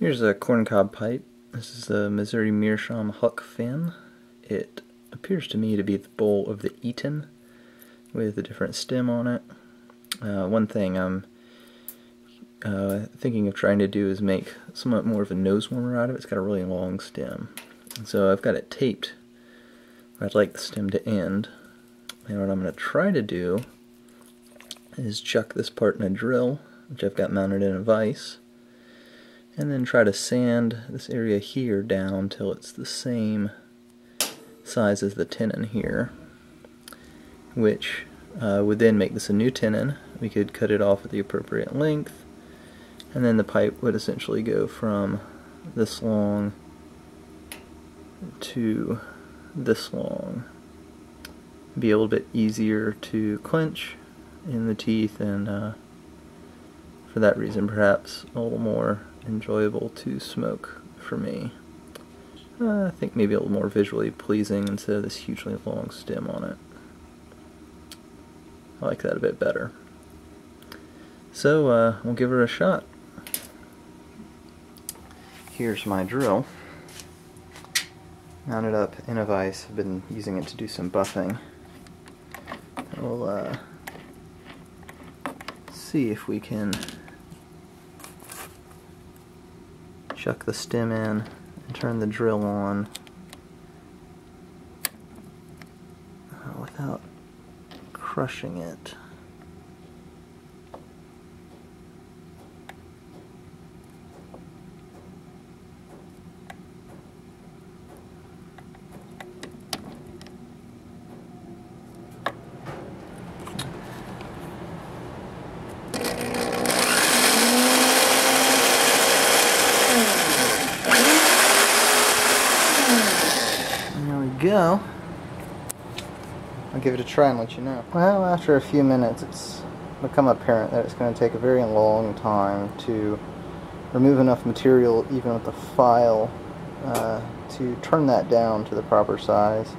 Here's a corncob pipe. This is a Missouri Meerschaum Huck fin. It appears to me to be the bowl of the Eaton with a different stem on it. One thing I'm thinking of trying to do is make somewhat more of a nose warmer out of it. It's got a really long stem. And so I've got it taped where I'd like the stem to end. And what I'm going to try to do is chuck this part in a drill, which I've got mounted in a vise, and then try to sand this area here down till it's the same size as the tenon here, which would then make this a new tenon. We could cut it off at the appropriate length, and then the pipe would essentially go from this long to this long. Be a little bit easier to clench in the teeth, and for that reason perhaps a little more enjoyable to smoke for me. I think maybe a little more visually pleasing instead of this hugely long stem on it. I like that a bit better. So we'll give her a shot. Here's my drill. Mounted up in a vise. I've been using it to do some buffing. We'll see if we can chuck the stem in and turn the drill on without crushing it. Go. I'll give it a try and let you know. Well, after a few minutes it's become apparent that it's going to take a very long time to remove enough material, even with the file, to turn that down to the proper size.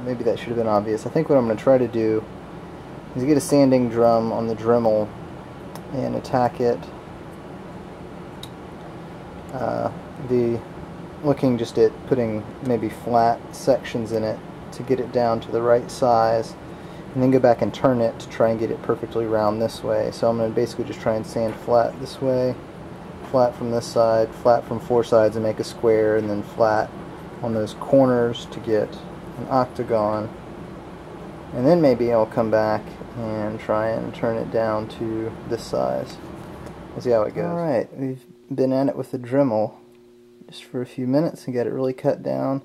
Maybe that should have been obvious. I think what I'm going to try to do is get a sanding drum on the Dremel and attack it. Looking just at putting maybe flat sections in it to get it down to the right size, and then go back and turn it to try and get it perfectly round this way. So I'm going to basically just try and sand flat this way, flat from this side, flat from four sides and make a square, and then flat on those corners to get an octagon. And then maybe I'll come back and try and turn it down to this size. We'll see how it goes. Alright, we've been at it with the Dremel just for a few minutes and get it really cut down.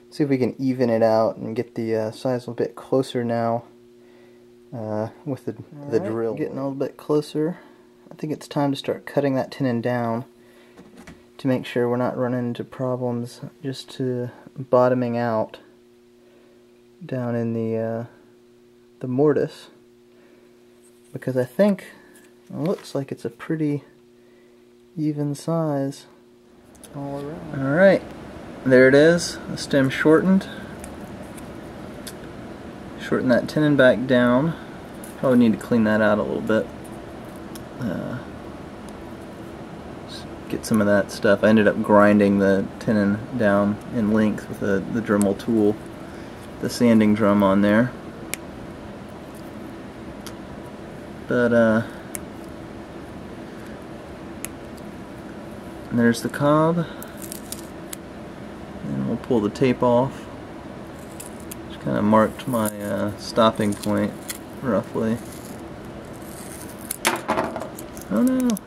See if we can even it out and get the size a little bit closer now with the drill. Getting a little bit closer. I think it's time to start cutting that tenon down to make sure we're not running into problems just to bottoming out down in the mortise, because I think it looks like it's a pretty even size all around. Alright, there it is, the stem shortened. Shorten that tenon back down. Probably need to clean that out a little bit. Get some of that stuff. I ended up grinding the tenon down in length with the Dremel tool, the sanding drum on there. But there's the cob, and we'll pull the tape off. Just kind of marked my stopping point roughly. Oh no!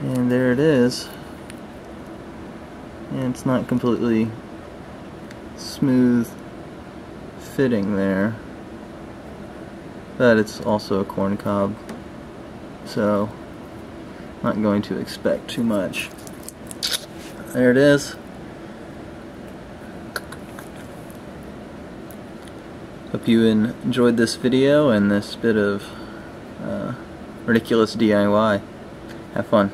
And there it is. And it's not completely smooth fitting there, but it's also a corn cob, so not going to expect too much. There it is. Hope you enjoyed this video and this bit of ridiculous DIY. Have fun.